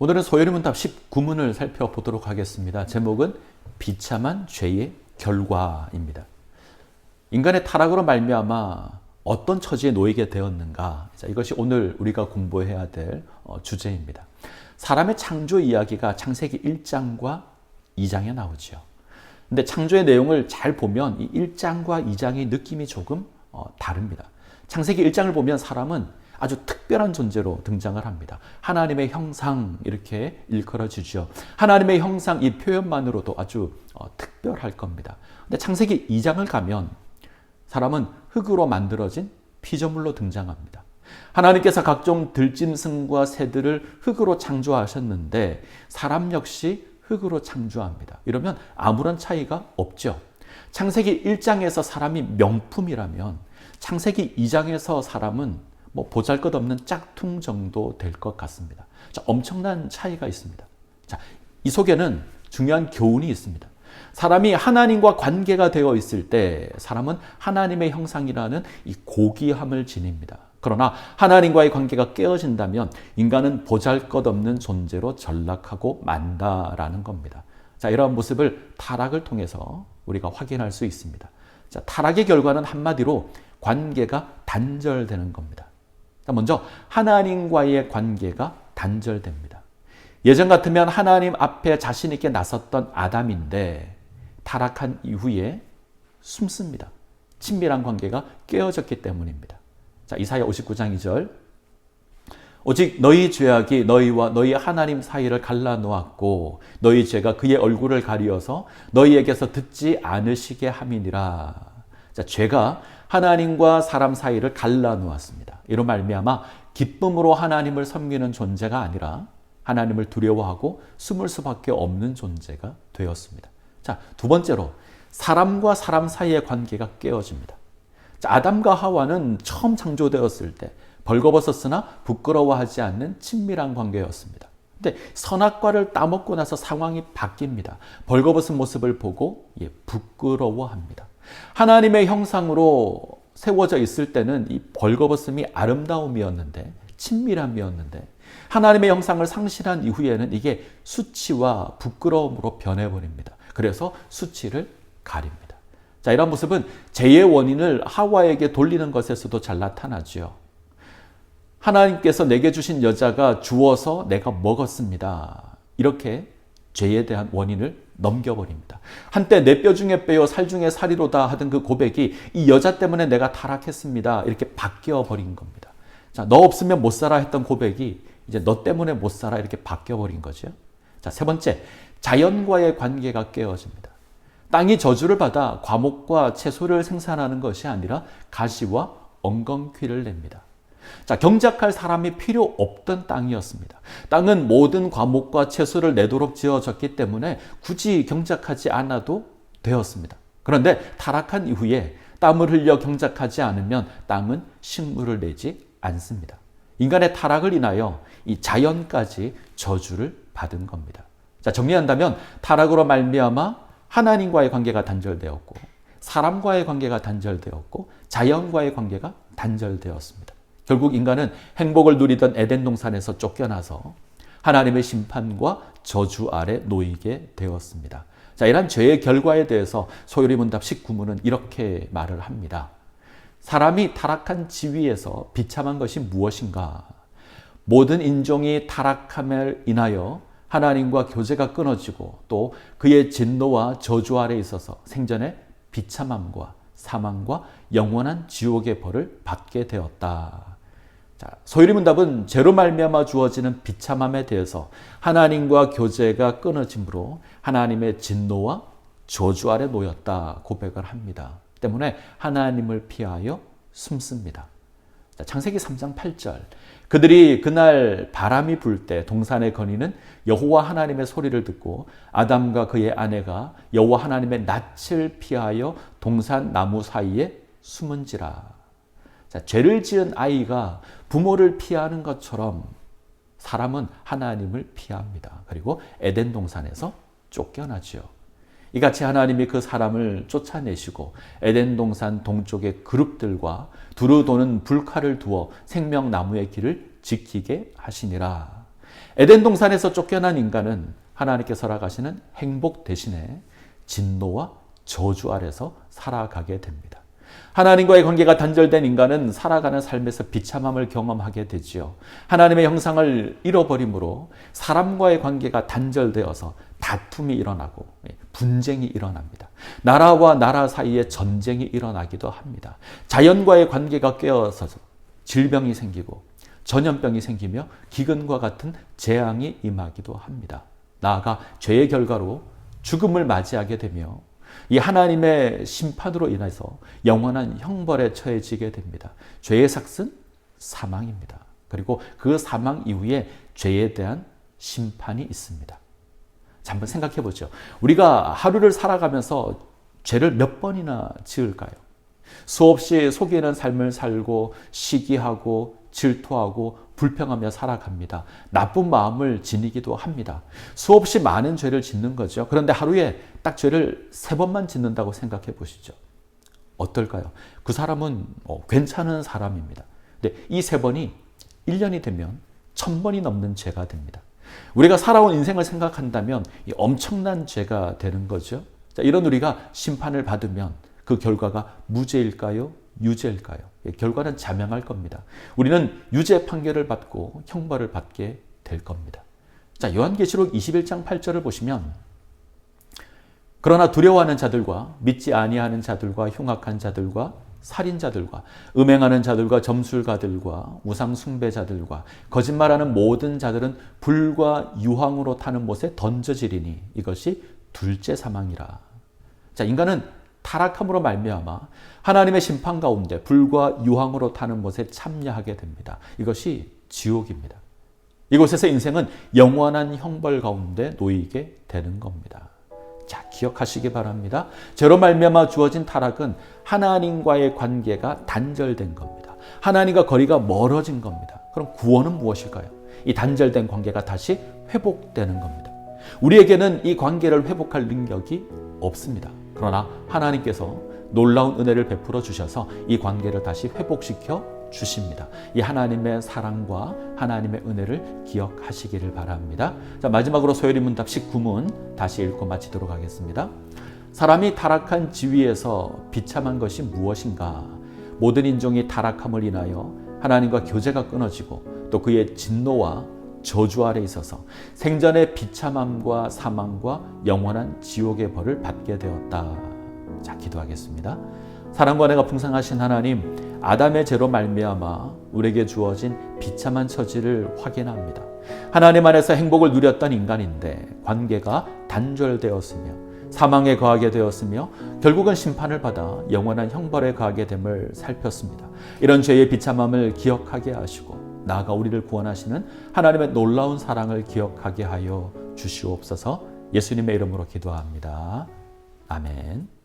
오늘은 소요리문답 19문을 살펴보도록 하겠습니다. 제목은 비참한 죄의 결과입니다. 인간의 타락으로 말미암아 어떤 처지에 놓이게 되었는가? 이것이 오늘 우리가 공부해야 될 주제입니다. 사람의 창조 이야기가 창세기 1장과 2장에 나오죠. 근데 창조의 내용을 잘 보면 이 1장과 2장의 느낌이 조금 다릅니다. 창세기 1장을 보면 사람은 아주 특별한 존재로 등장을 합니다. 하나님의 형상 이렇게 일컬어지죠. 하나님의 형상 이 표현만으로도 아주 특별할 겁니다. 근데 창세기 2장을 가면 사람은 흙으로 만들어진 피조물로 등장합니다. 하나님께서 각종 들짐승과 새들을 흙으로 창조하셨는데 사람 역시 흙으로 창조합니다. 이러면 아무런 차이가 없죠. 창세기 1장에서 사람이 명품이라면 창세기 2장에서 사람은 보잘것없는 짝퉁 정도 될 것 같습니다. 자, 엄청난 차이가 있습니다. 자, 이 속에는 중요한 교훈이 있습니다. 사람이 하나님과 관계가 되어 있을 때 사람은 하나님의 형상이라는 이 고귀함을 지닙니다. 그러나 하나님과의 관계가 깨어진다면 인간은 보잘것없는 존재로 전락하고 만다라는 겁니다. 자, 이러한 모습을 타락을 통해서 우리가 확인할 수 있습니다. 자, 타락의 결과는 한마디로 관계가 단절되는 겁니다. 자, 먼저 하나님과의 관계가 단절됩니다. 예전 같으면 하나님 앞에 자신 있게 나섰던 아담인데 타락한 이후에 숨습니다. 친밀한 관계가 깨어졌기 때문입니다. 자, 이사야 59장 2절. 오직 너희 죄악이 너희와 너희 하나님 사이를 갈라놓았고 너희 죄가 그의 얼굴을 가리어서 너희에게서 듣지 않으시게 함이니라. 자, 죄가 하나님과 사람 사이를 갈라놓았습니다. 이로 말미암아 기쁨으로 하나님을 섬기는 존재가 아니라 하나님을 두려워하고 숨을 수밖에 없는 존재가 되었습니다. 자, 두 번째로 사람과 사람 사이의 관계가 깨어집니다. 자, 아담과 하와는 처음 창조되었을 때 벌거벗었으나 부끄러워하지 않는 친밀한 관계였습니다. 근데 선악과를 따먹고 나서 상황이 바뀝니다. 벌거벗은 모습을 보고 부끄러워합니다. 하나님의 형상으로 세워져 있을 때는 이 벌거벗음이 아름다움이었는데 친밀함이었는데 하나님의 형상을 상실한 이후에는 이게 수치와 부끄러움으로 변해버립니다. 그래서 수치를 가립니다. 자, 이런 모습은 죄의 원인을 하와에게 돌리는 것에서도 잘 나타나죠. 하나님께서 내게 주신 여자가 주어서 내가 먹었습니다. 이렇게 죄에 대한 원인을 넘겨버립니다. 한때 내 뼈 중에 뼈요 살 중에 살이로다 하던 그 고백이 이 여자 때문에 내가 타락했습니다. 이렇게 바뀌어버린 겁니다. 자, 너 없으면 못 살아 했던 고백이 이제 너 때문에 못 살아 이렇게 바뀌어버린 거죠. 자, 세 번째, 자연과의 관계가 깨어집니다. 땅이 저주를 받아 과목과 채소를 생산하는 것이 아니라 가시와 엉겅퀴를 냅니다. 자, 경작할 사람이 필요 없던 땅이었습니다. 땅은 모든 과목과 채소를 내도록 지어졌기 때문에 굳이 경작하지 않아도 되었습니다. 그런데 타락한 이후에 땀을 흘려 경작하지 않으면 땅은 식물을 내지 않습니다. 인간의 타락을 인하여 이 자연까지 저주를 받은 겁니다. 자, 정리한다면 타락으로 말미암아 하나님과의 관계가 단절되었고 사람과의 관계가 단절되었고 자연과의 관계가 단절되었습니다. 결국 인간은 행복을 누리던 에덴 동산에서 쫓겨나서 하나님의 심판과 저주 아래 놓이게 되었습니다. 자, 이러한 죄의 결과에 대해서 소요리문답 19문은 이렇게 말을 합니다. 사람이 타락한 지위에서 비참한 것이 무엇인가? 모든 인종이 타락함을 인하여 하나님과 교제가 끊어지고 또 그의 진노와 저주 아래 있어서 생전에 비참함과 사망과 영원한 지옥의 벌을 받게 되었다. 자, 소요리문답은 죄로 말미암아 주어지는 비참함에 대해서 하나님과 교제가 끊어짐으로 하나님의 진노와 저주 아래 놓였다 고백을 합니다. 때문에 하나님을 피하여 숨습니다. 자, 창세기 3장 8절. 그들이 그날 바람이 불 때 동산에 거니는 여호와 하나님의 소리를 듣고 아담과 그의 아내가 여호와 하나님의 낯을 피하여 동산 나무 사이에 숨은지라. 자, 죄를 지은 아이가 부모를 피하는 것처럼 사람은 하나님을 피합니다. 그리고 에덴 동산에서 쫓겨나지요. 이같이 하나님이 그 사람을 쫓아내시고 에덴 동산 동쪽의 그룹들과 두루 도는 불칼을 두어 생명나무의 길을 지키게 하시니라. 에덴 동산에서 쫓겨난 인간은 하나님께서 허락하시는 행복 대신에 진노와 저주 아래서 살아가게 됩니다. 하나님과의 관계가 단절된 인간은 살아가는 삶에서 비참함을 경험하게 되지요. 하나님의 형상을 잃어버림으로 사람과의 관계가 단절되어서 다툼이 일어나고 분쟁이 일어납니다. 나라와 나라 사이에 전쟁이 일어나기도 합니다. 자연과의 관계가 깨어서 질병이 생기고 전염병이 생기며 기근과 같은 재앙이 임하기도 합니다. 나아가 죄의 결과로 죽음을 맞이하게 되며 이 하나님의 심판으로 인해서 영원한 형벌에 처해지게 됩니다. 죄의 삭은 사망입니다. 그리고 그 사망 이후에 죄에 대한 심판이 있습니다. 자, 한번 생각해 보죠. 우리가 하루를 살아가면서 죄를 몇 번이나 지을까요? 수없이 속이는 삶을 살고 시기하고 질투하고 불평하며 살아갑니다. 나쁜 마음을 지니기도 합니다. 수없이 많은 죄를 짓는 거죠. 그런데 하루에 딱 죄를 3번만 짓는다고 생각해 보시죠. 어떨까요? 그 사람은 괜찮은 사람입니다. 근데 이 3번이 1년이 되면 1000번이 넘는 죄가 됩니다. 우리가 살아온 인생을 생각한다면 엄청난 죄가 되는 거죠. 자, 이런 우리가 심판을 받으면 그 결과가 무죄일까요? 유죄일까요? 결과는 자명할 겁니다. 우리는 유죄 판결을 받고 형벌을 받게 될 겁니다. 자, 요한계시록 21장 8절을 보시면 그러나 두려워하는 자들과 믿지 아니하는 자들과 흉악한 자들과 살인자들과 음행하는 자들과 점술가들과 우상 숭배자들과 거짓말하는 모든 자들은 불과 유황으로 타는 못에 던져지리니 이것이 둘째 사망이라. 자, 인간은 타락함으로 말미암아 하나님의 심판 가운데 불과 유황으로 타는 못에 참여하게 됩니다. 이것이 지옥입니다. 이곳에서 인생은 영원한 형벌 가운데 놓이게 되는 겁니다. 자, 기억하시기 바랍니다. 죄로 말미암아 주어진 타락은 하나님과의 관계가 단절된 겁니다. 하나님과 거리가 멀어진 겁니다. 그럼 구원은 무엇일까요? 이 단절된 관계가 다시 회복되는 겁니다. 우리에게는 이 관계를 회복할 능력이 없습니다. 그러나 하나님께서 놀라운 은혜를 베풀어 주셔서 이 관계를 다시 회복시켜 주십니다. 이 하나님의 사랑과 하나님의 은혜를 기억하시기를 바랍니다. 자, 마지막으로 소요리 문답 19문 다시 읽고 마치도록 하겠습니다. 사람이 타락한 지위에서 비참한 것이 무엇인가? 모든 인종이 타락함을 인하여 하나님과 교제가 끊어지고 또 그의 진노와 저주 아래 있어서 생전의 비참함과 사망과 영원한 지옥의 벌을 받게 되었다. 자, 기도하겠습니다. 사랑과 은혜가 풍성하신 하나님, 아담의 죄로 말미암아 우리에게 주어진 비참한 처지를 확인합니다. 하나님 안에서 행복을 누렸던 인간인데 관계가 단절되었으며 사망에 거하게 되었으며 결국은 심판을 받아 영원한 형벌에 거하게 됨을 살폈습니다. 이런 죄의 비참함을 기억하게 하시고 나아가 우리를 구원하시는 하나님의 놀라운 사랑을 기억하게 하여 주시옵소서. 예수님의 이름으로 기도합니다. 아멘.